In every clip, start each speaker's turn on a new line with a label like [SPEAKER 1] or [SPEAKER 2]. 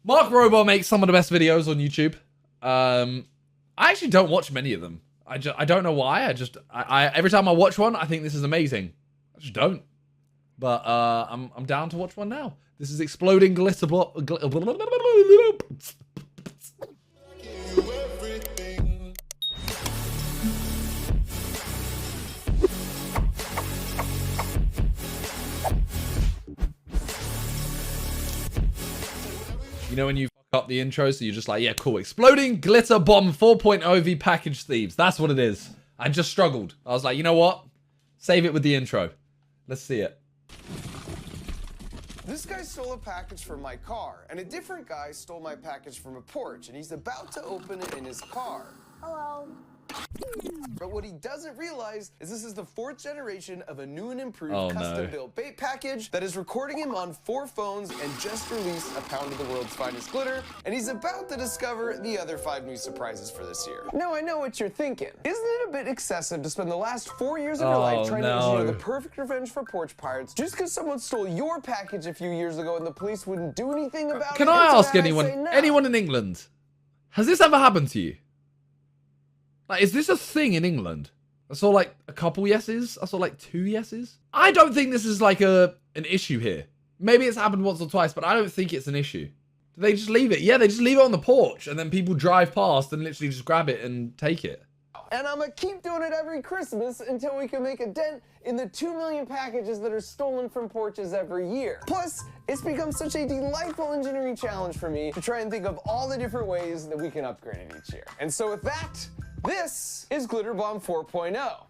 [SPEAKER 1] Mark Robo makes some of the best videos on YouTube. I actually don't watch many of them. I don't know why. I every time I watch one, I think this is amazing. I just don't. But I'm down to watch one now. This is Exploding Glitter You know when you fuck up the intro, so you're just like, yeah, cool. Exploding Glitter Bomb 4.0 v Package Thieves. That's what it is. I just struggled. I was like, you know what? Save it with the intro. Let's see it.
[SPEAKER 2] This guy stole a package from my car, and a different guy stole my package from a porch, and he's about to open it in his car.
[SPEAKER 3] Hello.
[SPEAKER 2] But what he doesn't realize is this is the 4th generation of a new and improved custom-built bait package that is recording him on 4 phones and just released a pound of the world's finest glitter, and he's about to discover the other 5 new surprises for this year. Now, I know what you're thinking. Isn't it a bit excessive to spend the last 4 years of your life trying to engineer the perfect revenge for porch pirates just because someone stole your package a few years ago and the police wouldn't do anything about it?
[SPEAKER 1] Can I ask anyone in England, has this ever happened to you? Like, is this a thing in England? I saw like a couple yeses. I saw like 2 yeses. I don't think this is like an issue here. Maybe it's happened once or twice, but I don't think it's an issue. Do they just leave it? Yeah, they just leave it on the porch and then people drive past and literally just grab it and take it.
[SPEAKER 2] And I'm gonna keep doing it every Christmas until we can make a dent in the 2 million packages that are stolen from porches every year. Plus, it's become such a delightful engineering challenge for me to try and think of all the different ways that we can upgrade it each year. And so with that, this is Glitter Bomb 4.0.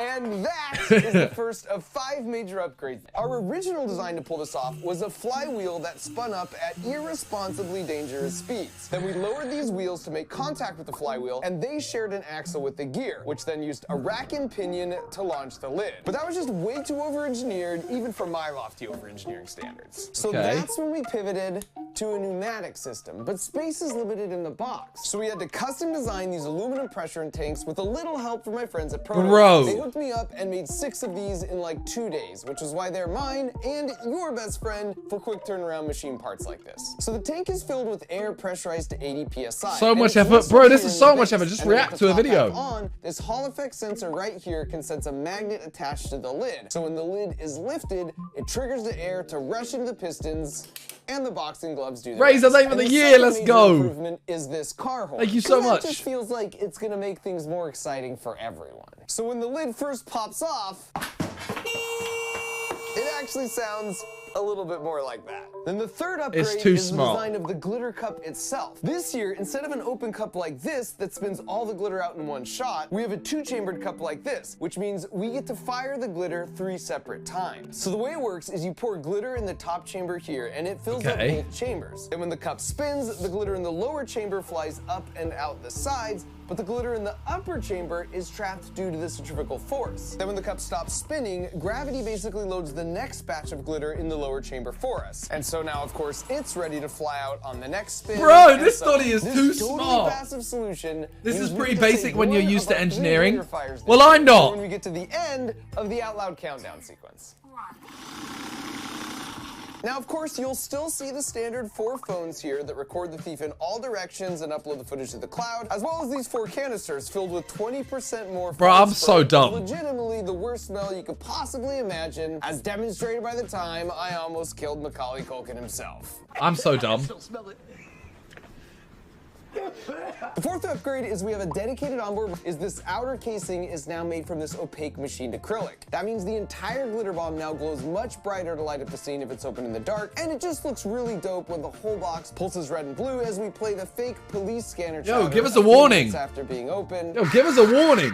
[SPEAKER 2] And that is the first of 5 major upgrades. Our original design to pull this off was a flywheel that spun up at irresponsibly dangerous speeds. Then we lowered these wheels to make contact with the flywheel, and they shared an axle with the gear, which then used a rack and pinion to launch the lid. But that was just way too over-engineered, even for my lofty over-engineering standards. So that's when we pivoted to a pneumatic system, but space is limited in the box. So we had to custom design these aluminum pressure tanks with a little help from my friends at Proto. They hooked me up and made 6 of these in like 2 days, which is why they're mine and your best friend for quick turnaround machine parts like this. So the tank is filled with air pressurized to 80 psi.
[SPEAKER 1] So much effort, bro. This is so much effort. Just react to a video.
[SPEAKER 2] This Hall effect sensor right here can sense a magnet attached to the lid. So when the lid is lifted, it triggers the air to rush into the pistons, and the boxing gloves do the rest.
[SPEAKER 1] Razor name of the year, let's go.
[SPEAKER 2] Improvement is this car holder.
[SPEAKER 1] Thank you so much.
[SPEAKER 2] It just feels like it's gonna make things more exciting for everyone. So when the lid first pops off, it actually sounds a little bit more like that. Then the third upgrade is the design of the glitter cup itself. This year, instead of an open cup like this that spins all the glitter out in one shot, we have a 2-chambered cup like this, which means we get to fire the glitter 3 separate times. So the way it works is you pour glitter in the top chamber here, and it fills up both chambers. And when the cup spins, the glitter in the lower chamber flies up and out the sides, but the glitter in the upper chamber is trapped due to the centrifugal force. Then when the cup stops spinning, gravity basically loads the next batch of glitter in the lower chamber for us. And so now, of course, it's ready to fly out on the next spin.
[SPEAKER 1] Bro, this study is too smart.
[SPEAKER 2] Passive solution.
[SPEAKER 1] This is pretty basic when you're used to engineering. Well, I'm not.
[SPEAKER 2] When we get to the end of the out loud countdown sequence. Now, of course, you'll still see the standard 4 phones here that record the thief in all directions and upload the footage to the cloud, as well as these 4 canisters filled with 20% more.
[SPEAKER 1] Bro, I'm so dumb.
[SPEAKER 2] Legitimately the worst smell you could possibly imagine, as demonstrated by the time I almost killed Macaulay Culkin himself.
[SPEAKER 1] I'm so dumb.
[SPEAKER 2] I still smell it. The 4th upgrade is we have a dedicated onboard. This outer casing is now made from this opaque machined acrylic. That means the entire glitter bomb now glows much brighter to light up the scene if it's open in the dark, and it just looks really dope when the whole box pulses red and blue as we play the fake police scanner.
[SPEAKER 1] Yo, give us a warning.
[SPEAKER 2] After being opened.
[SPEAKER 1] Yo, give us a warning.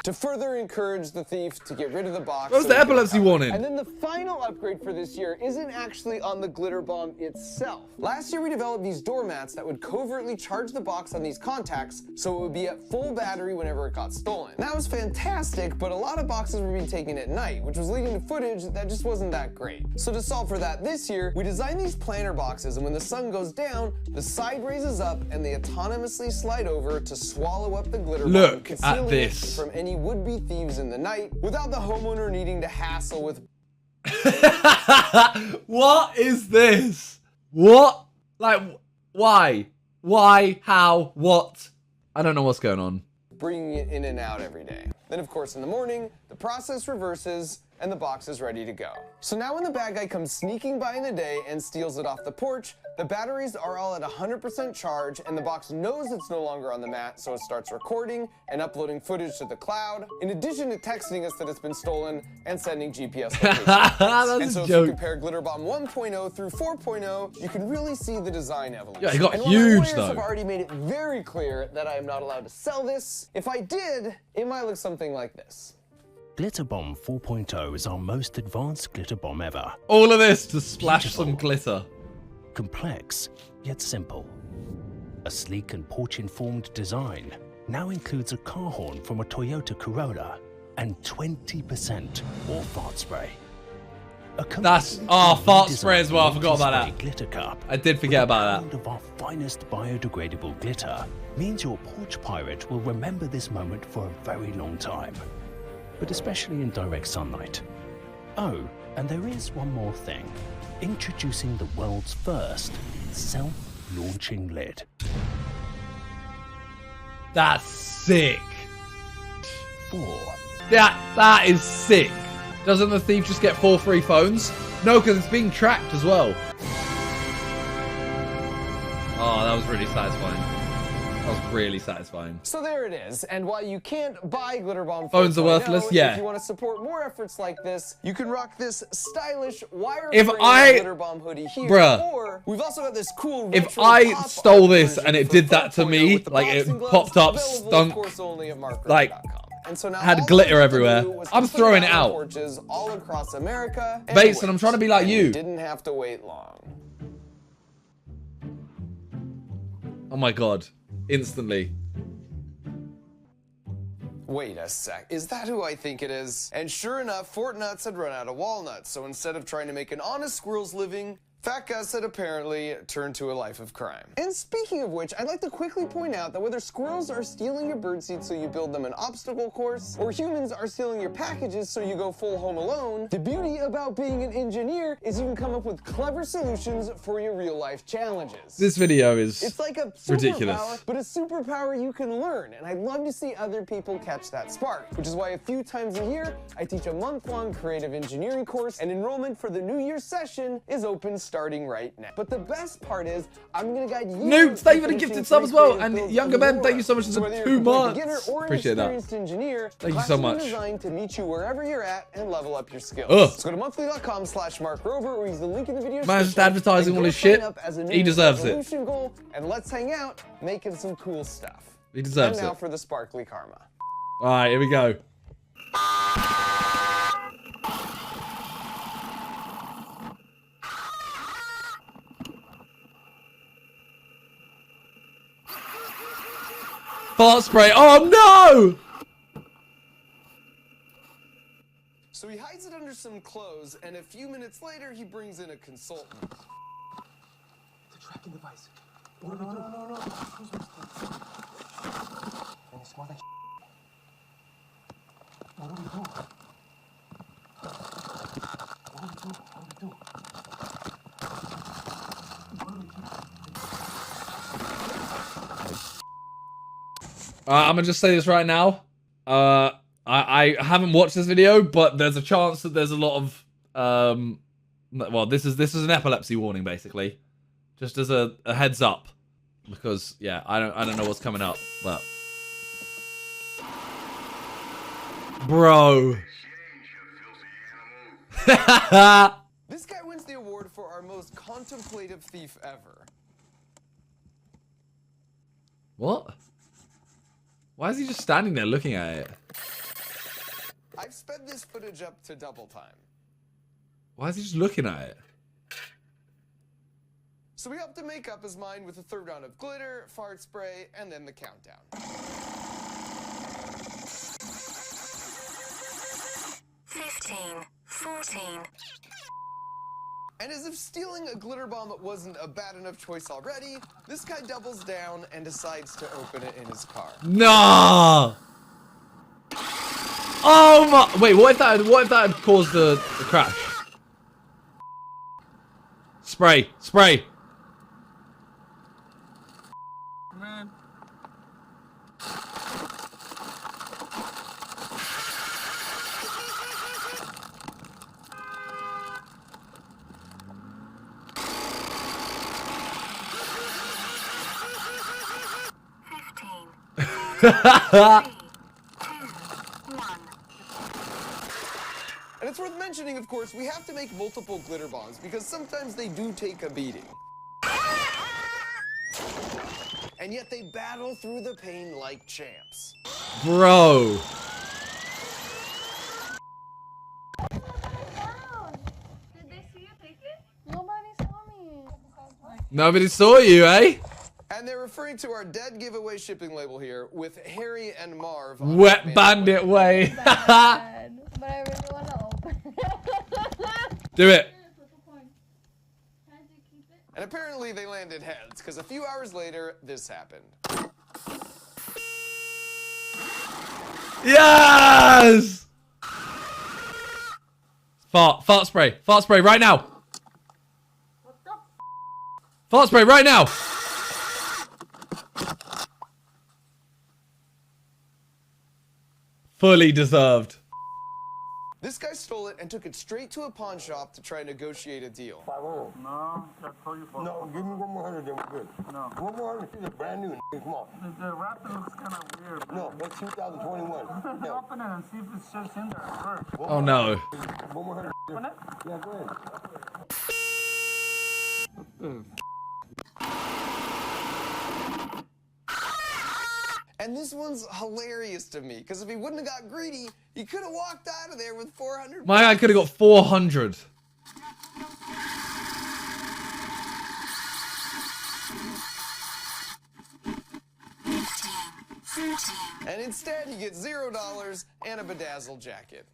[SPEAKER 2] To further encourage the thief to get rid of the box.
[SPEAKER 1] What's the epilepsy warning?
[SPEAKER 2] And then the final upgrade for this year isn't actually on the glitter bomb itself. Last year we developed these doormats that would covertly charge the box on these contacts so it would be at full battery whenever it got stolen. That was fantastic, but a lot of boxes were being taken at night, which was leading to footage that just wasn't that great. So to solve for that this year, we designed these planter boxes, and when the sun goes down, the side raises up and they autonomously slide over to swallow up the glitter bomb.
[SPEAKER 1] Look at this.
[SPEAKER 2] From any would-be thieves in the night without the homeowner needing to hassle with.
[SPEAKER 1] What is this? What? Like, why? Why? How? What? I don't know what's going on.
[SPEAKER 2] Bringing it in and out every day. Then, of course, in the morning, the process reverses and the box is ready to go. So now when the bad guy comes sneaking by in the day and steals it off the porch, the batteries are all at 100% charge and the box knows it's no longer on the mat, so it starts recording and uploading footage to the cloud, in addition to texting us that it's been stolen and sending GPS locations.
[SPEAKER 1] That's
[SPEAKER 2] and so
[SPEAKER 1] a
[SPEAKER 2] if
[SPEAKER 1] joke.
[SPEAKER 2] you compare Glitter Bomb 1.0 through 4.0, you can really see the design evolution.
[SPEAKER 1] Yeah, it got
[SPEAKER 2] and
[SPEAKER 1] huge,
[SPEAKER 2] while my lawyers
[SPEAKER 1] though.
[SPEAKER 2] have already made it very clear that I am not allowed to sell this, if I did, it might look something like this.
[SPEAKER 3] Glitter Bomb 4.0 is our most advanced glitter bomb ever.
[SPEAKER 1] All of this to splash some glitter.
[SPEAKER 3] Complex, yet simple. A sleek and porch-informed design now includes a car horn from a Toyota Corolla and 20% more fart spray.
[SPEAKER 1] That's fart spray as well. I forgot about that.
[SPEAKER 3] Glitter cup.
[SPEAKER 1] I did forget about that.
[SPEAKER 3] Of our finest biodegradable glitter means your porch pirate will remember this moment for a very long time, but especially in direct sunlight. Oh, and there is one more thing. Introducing the world's first self-launching lid.
[SPEAKER 1] That's sick.
[SPEAKER 3] 4.
[SPEAKER 1] That is sick. Doesn't the thief just get 4 free phones? No, because it's being tracked as well. Oh, that was really satisfying. That was really satisfying.
[SPEAKER 2] So there it is. And while you can't buy Glitter Bomb 4.0,
[SPEAKER 1] Phones are worthless, yeah.
[SPEAKER 2] if you want to support more efforts like this, you can rock this stylish wire
[SPEAKER 1] If I-
[SPEAKER 2] Glitter Bomb hoodie here.
[SPEAKER 1] Bruh.
[SPEAKER 2] Or we've also got this cool
[SPEAKER 1] If
[SPEAKER 2] retro
[SPEAKER 1] I
[SPEAKER 2] pop
[SPEAKER 1] stole
[SPEAKER 2] art
[SPEAKER 1] this
[SPEAKER 2] version
[SPEAKER 1] and it
[SPEAKER 2] for
[SPEAKER 1] did that to
[SPEAKER 2] 4.0
[SPEAKER 1] me,
[SPEAKER 2] with the
[SPEAKER 1] like it
[SPEAKER 2] boxing gloves,
[SPEAKER 1] popped up,
[SPEAKER 2] available, of
[SPEAKER 1] stunk,
[SPEAKER 2] course, only at
[SPEAKER 1] like,
[SPEAKER 2] markrover.com. And so now
[SPEAKER 1] had
[SPEAKER 2] all
[SPEAKER 1] glitter
[SPEAKER 2] we had to
[SPEAKER 1] everywhere.
[SPEAKER 2] do was
[SPEAKER 1] I'm
[SPEAKER 2] put
[SPEAKER 1] throwing it
[SPEAKER 2] on
[SPEAKER 1] out.
[SPEAKER 2] porches all across America.
[SPEAKER 1] Bates, and I'm trying to be like
[SPEAKER 2] and
[SPEAKER 1] you.
[SPEAKER 2] We didn't have to wait long.
[SPEAKER 1] Oh my god. Instantly.
[SPEAKER 2] Wait a sec, is that who I think it is? And sure enough, Fort Nuts had run out of walnuts, so instead of trying to make an honest squirrel's living, Fat Gus had apparently turned to a life of crime. And speaking of which, I'd like to quickly point out that whether squirrels are stealing your birdseed so you build them an obstacle course, or humans are stealing your packages so you go full Home Alone, the beauty about being an engineer is you can come up with clever solutions for your real-life challenges.
[SPEAKER 1] This video is
[SPEAKER 2] It's like a
[SPEAKER 1] ridiculous.
[SPEAKER 2] superpower, but a superpower you can learn, and I'd love to see other people catch that spark, which is why a few times a year, I teach a month-long creative engineering course, and enrollment for the New Year's session is open starting right now. But the best part is, I'm gonna guide you.
[SPEAKER 1] Noobs, thank you for the
[SPEAKER 2] to
[SPEAKER 1] gifted
[SPEAKER 2] finishing
[SPEAKER 1] sub as well,
[SPEAKER 2] creative
[SPEAKER 1] and
[SPEAKER 2] builds
[SPEAKER 1] Younger
[SPEAKER 2] of
[SPEAKER 1] Ben,
[SPEAKER 2] your
[SPEAKER 1] thank you so much
[SPEAKER 2] work.
[SPEAKER 1] for the
[SPEAKER 2] Whether you're
[SPEAKER 1] 2
[SPEAKER 2] a
[SPEAKER 1] months.
[SPEAKER 2] beginner or an
[SPEAKER 1] Appreciate that.
[SPEAKER 2] experienced engineer,
[SPEAKER 1] Thank you
[SPEAKER 2] classes
[SPEAKER 1] so
[SPEAKER 2] are
[SPEAKER 1] much.
[SPEAKER 2] designed to meet you wherever you're at and level up your skills.
[SPEAKER 1] Ugh.
[SPEAKER 2] So go to monthly.com/MarkRover or use the link in the video
[SPEAKER 1] Man's just
[SPEAKER 2] description
[SPEAKER 1] advertising
[SPEAKER 2] and
[SPEAKER 1] all
[SPEAKER 2] go
[SPEAKER 1] his
[SPEAKER 2] sign
[SPEAKER 1] shit.
[SPEAKER 2] up as a New
[SPEAKER 1] He
[SPEAKER 2] Year's
[SPEAKER 1] deserves it.
[SPEAKER 2] resolution goal, and let's hang out making some cool stuff.
[SPEAKER 1] He deserves
[SPEAKER 2] And now
[SPEAKER 1] it.
[SPEAKER 2] for the sparkly karma.
[SPEAKER 1] Alright, here we go. Fart spray. Oh no!
[SPEAKER 2] So he hides it under some clothes, and a few minutes later, he brings in a consultant.
[SPEAKER 4] The tracking device. No. And smart like What do we do?
[SPEAKER 1] I'm gonna just say this right now. I haven't watched this video, but there's a chance that there's a lot of well, this is an epilepsy warning basically, just as a heads up, because yeah, I don't know what's coming up, but bro.
[SPEAKER 2] This guy wins the award for our most contemplative thief ever.
[SPEAKER 1] What? Why is he just standing there looking at it?
[SPEAKER 2] I've sped this footage up to double time.
[SPEAKER 1] Why is he just looking at it?
[SPEAKER 2] So we helped him make up his mind with a third round of glitter, fart spray, and then the countdown.
[SPEAKER 5] 15, 14.
[SPEAKER 2] And as if stealing a glitter bomb wasn't a bad enough choice already, this guy doubles down and decides to open it in his car.
[SPEAKER 1] No! Oh my! Wait, what if that had caused the crash? Spray, spray,
[SPEAKER 5] 3, 2, 1.
[SPEAKER 2] And it's worth mentioning, of course, we have to make multiple glitter bombs because sometimes they do take a beating. And yet they battle through the pain like champs.
[SPEAKER 1] Bro.
[SPEAKER 6] Did they see you take it? Nobody saw me.
[SPEAKER 1] Nobody saw you, eh?
[SPEAKER 2] And they're referring to our dead giveaway shipping label here with Harry and Marv.
[SPEAKER 1] Wet bandit way.
[SPEAKER 6] Bad, but I really want to open it.
[SPEAKER 1] Do it.
[SPEAKER 2] And apparently they landed heads, because a few hours later, this happened.
[SPEAKER 1] Yes! Fart spray right now. Fart spray right now. Fully deserved.
[SPEAKER 2] This guy stole it and took it straight to a pawn shop to try and negotiate a deal.
[SPEAKER 7] 500.
[SPEAKER 8] No, that's all you for.
[SPEAKER 7] No, give me 1 more 100, then we're good.
[SPEAKER 8] No.
[SPEAKER 7] 1 more 100, this is brand new. Come on.
[SPEAKER 8] The wrapping looks kind of weird.
[SPEAKER 7] No, that's 2021. Yeah.
[SPEAKER 8] Open it and see if it's just in there first.
[SPEAKER 1] Oh no.
[SPEAKER 7] 1 more 100.
[SPEAKER 8] Open it?
[SPEAKER 7] Yeah, go ahead.
[SPEAKER 2] And this one's hilarious to me, because if he wouldn't have got greedy, he could have walked out of there with 400.
[SPEAKER 1] My guy could have got 400.
[SPEAKER 2] And instead, he gets $0 and a bedazzled jacket.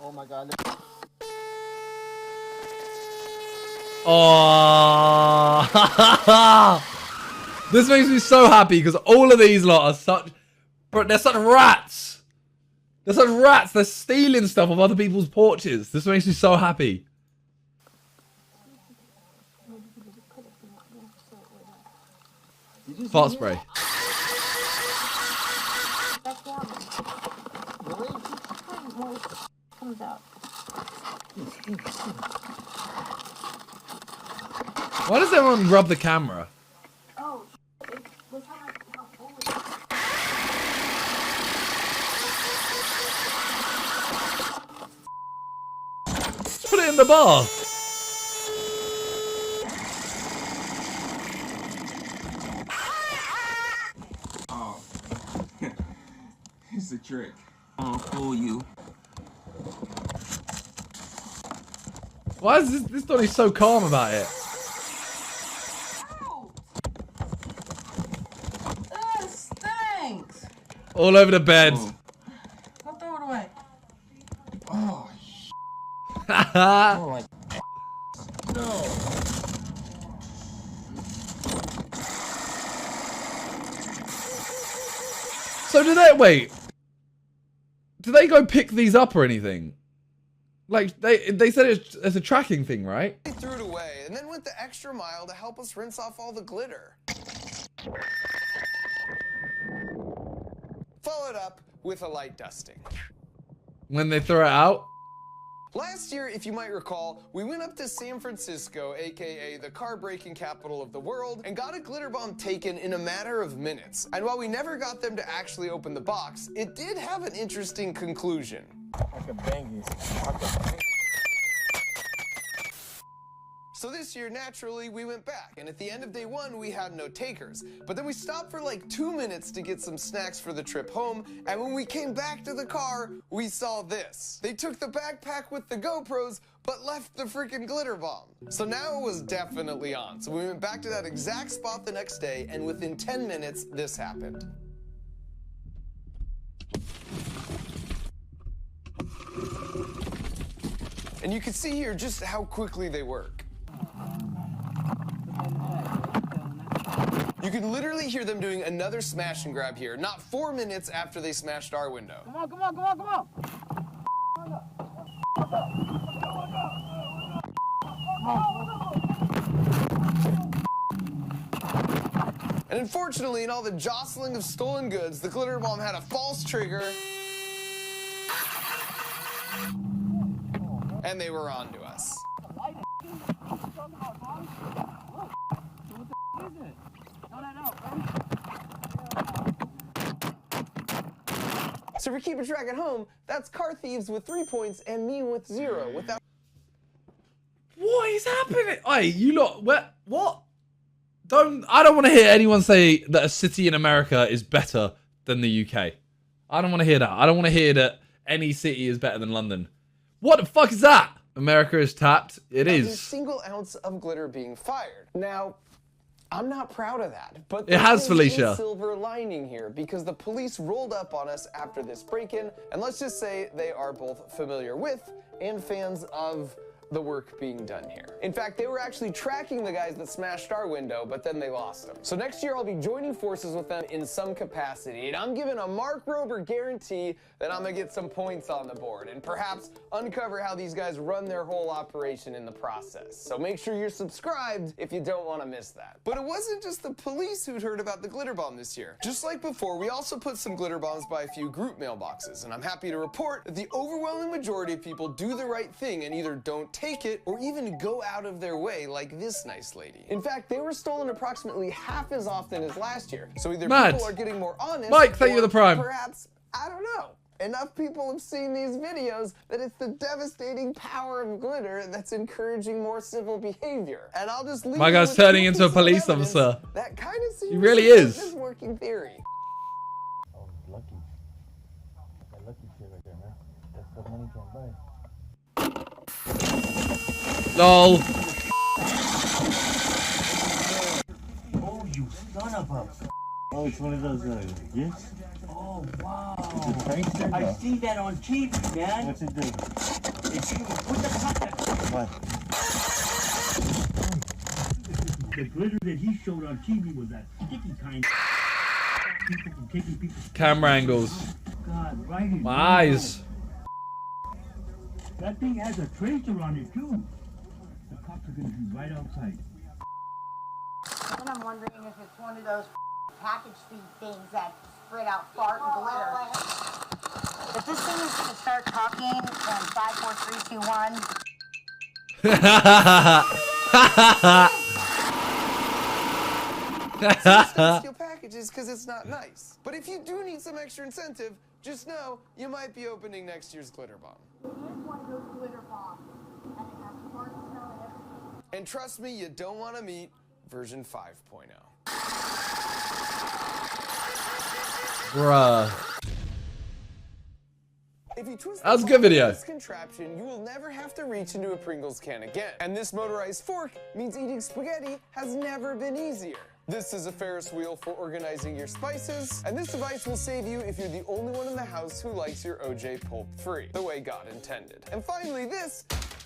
[SPEAKER 7] Oh my God.
[SPEAKER 1] Oh, this makes me so happy because all of these lot are such, bro, they're such rats. They're such rats. They're stealing stuff off other people's porches. This makes me so happy. Fart spray.
[SPEAKER 6] Comes out.
[SPEAKER 1] Why does everyone rub the camera?
[SPEAKER 6] Oh, look how full it is.
[SPEAKER 1] Just put it in the bar.
[SPEAKER 9] Oh, it's a trick. I'll fool you.
[SPEAKER 1] Why is this Donnie so calm about it?
[SPEAKER 10] That stinks.
[SPEAKER 1] All over the bed.
[SPEAKER 9] Oh.
[SPEAKER 10] I'll throw it away.
[SPEAKER 9] Oh,
[SPEAKER 7] Oh my.
[SPEAKER 9] no.
[SPEAKER 1] So do they wait? Do they go pick these up or anything? Like they said it's a tracking thing, right?
[SPEAKER 2] He threw it away and then went the extra mile to help us rinse off all the glitter. Followed up with a light dusting.
[SPEAKER 1] When they throw it out.
[SPEAKER 2] Last year, if you might recall, we went up to San Francisco, aka the car breaking capital of the world, and got a glitter bomb taken in a matter of minutes. And while we never got them to actually open the box, it did have an interesting conclusion.
[SPEAKER 7] I can bang you.
[SPEAKER 2] So this year, naturally, we went back, and at the end of day 1, we had no takers. But then we stopped for like 2 minutes to get some snacks for the trip home, and when we came back to the car, we saw this. They took the backpack with the GoPros, but left the freaking glitter bomb. So now it was definitely on. So we went back to that exact spot the next day, and within 10 minutes, this happened. And you can see here just how quickly they work. You can literally hear them doing another smash and grab here, not 4 minutes after they smashed our window.
[SPEAKER 10] Come on, come on, come on, come on.
[SPEAKER 2] And unfortunately, in all the jostling of stolen goods, the glitter bomb had a false trigger. And they were on to us. So for keeping track at home, that's Car Thieves with 3 points and me with 0. Without
[SPEAKER 1] What is happening? Hey, you lot, what? I don't want to hear anyone say that a city in America is better than the UK. I don't want to hear that. I don't want to hear that any city is better than London. What the fuck is that? America is tapped. It
[SPEAKER 2] a
[SPEAKER 1] is.
[SPEAKER 2] single ounce of glitter being fired. Now, I'm not proud of that, but
[SPEAKER 1] It has,
[SPEAKER 2] there is
[SPEAKER 1] Felicia.
[SPEAKER 2] a silver lining here because the police rolled up on us after this break-in, and let's just say they are both familiar with and fans of the work being done here. In fact, they were actually tracking the guys that smashed our window, but then they lost them. So next year I'll be joining forces with them in some capacity, and I'm giving a Mark Rober guarantee that I'm gonna get some points on the board and perhaps uncover how these guys run their whole operation in the process. So make sure you're subscribed if you don't want to miss that. But it wasn't just the police who'd heard about the glitter bomb this year. Just like before, we also put some glitter bombs by a few group mailboxes, and I'm happy to report that the overwhelming majority of people do the right thing and either don't take it or even go out of their way like this nice lady. In fact, they were stolen approximately half as often as last year. So either people are getting more honest,
[SPEAKER 1] Mike, thank you for the prime.
[SPEAKER 2] Perhaps, I don't know. Enough people have seen these videos that it's the devastating power of glitter that's encouraging more civil behavior. And I'll just leave
[SPEAKER 1] My
[SPEAKER 2] you
[SPEAKER 1] guy's
[SPEAKER 2] with
[SPEAKER 1] turning
[SPEAKER 2] two
[SPEAKER 1] into a
[SPEAKER 2] pieces of
[SPEAKER 1] police
[SPEAKER 2] evidence
[SPEAKER 1] officer.
[SPEAKER 2] That kind of seems
[SPEAKER 1] He really
[SPEAKER 2] to
[SPEAKER 1] is.
[SPEAKER 2] support this working theory.
[SPEAKER 7] Oh, lucky. That lucky shit right there, man. That's what money can't buy.
[SPEAKER 1] Lol.
[SPEAKER 7] Oh, you son of a... Oh, it's one of those, gifts? Oh, wow. I see that on TV, man. What's it do? Put the what? The glitter that he showed on TV was that sticky kind. People from taking people.
[SPEAKER 1] Camera angles.
[SPEAKER 7] God, right in
[SPEAKER 1] My eyes.
[SPEAKER 7] That thing has a tracer on it, too. The cops are going to be right outside.
[SPEAKER 10] And I'm wondering if it's one of those package feed things that spread out fart and glitter. If this thing is going to start talking in 5, 4, 3, 2, 1.
[SPEAKER 2] Steal packages because it's not nice. But if you do need some extra incentive, just know you might be opening next year's glitter bomb.
[SPEAKER 10] It is one of those glitter bombs. And it has fart smell and everything.
[SPEAKER 2] And trust me, you don't want to meet version 5.0.
[SPEAKER 1] Bruh.
[SPEAKER 2] If you twist
[SPEAKER 1] That was a good video.
[SPEAKER 2] this contraption, you will never have to reach into a Pringles can again. And this motorized fork means eating spaghetti has never been easier. This is a Ferris wheel for organizing your spices, and this device will save you if you're the only one in the house who likes your OJ pulp-free, the way God intended. And finally, this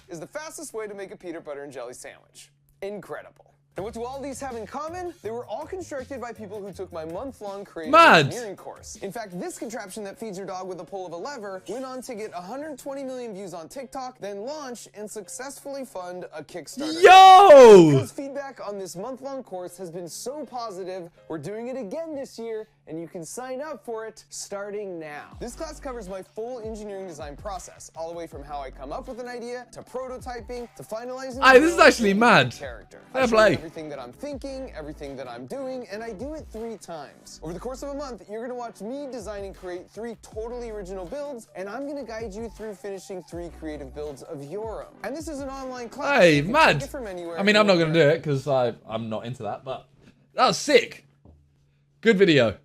[SPEAKER 2] is the fastest way to make a peanut butter and jelly sandwich. Incredible. And what do all these have in common? They were all constructed by people who took my month-long creative engineering course. In fact, this contraption that feeds your dog with a pull of a lever went on to get 120 million views on TikTok, then launch and successfully fund a Kickstarter.
[SPEAKER 1] Yo!
[SPEAKER 2] Because feedback on this month-long course has been so positive, we're doing it again this year, and you can sign up for it starting now. This class covers my full engineering design process, all the way from how I come up with an idea, to prototyping, to finalizing
[SPEAKER 1] Aye, this is actually
[SPEAKER 2] the
[SPEAKER 1] mad.
[SPEAKER 2] character.
[SPEAKER 1] Fair
[SPEAKER 2] I show you
[SPEAKER 1] play.
[SPEAKER 2] everything that I'm thinking, everything that I'm doing, and I do it 3 times. Over the course of a month, you're gonna watch me design and create 3 totally original builds, and I'm gonna guide you through finishing 3 creative builds of your own. And this is an online class.
[SPEAKER 1] Hey,
[SPEAKER 2] You can
[SPEAKER 1] mad.
[SPEAKER 2] take it from anywhere
[SPEAKER 1] I mean, I'm not going to do it because I'm not into that, but that was sick. Good video.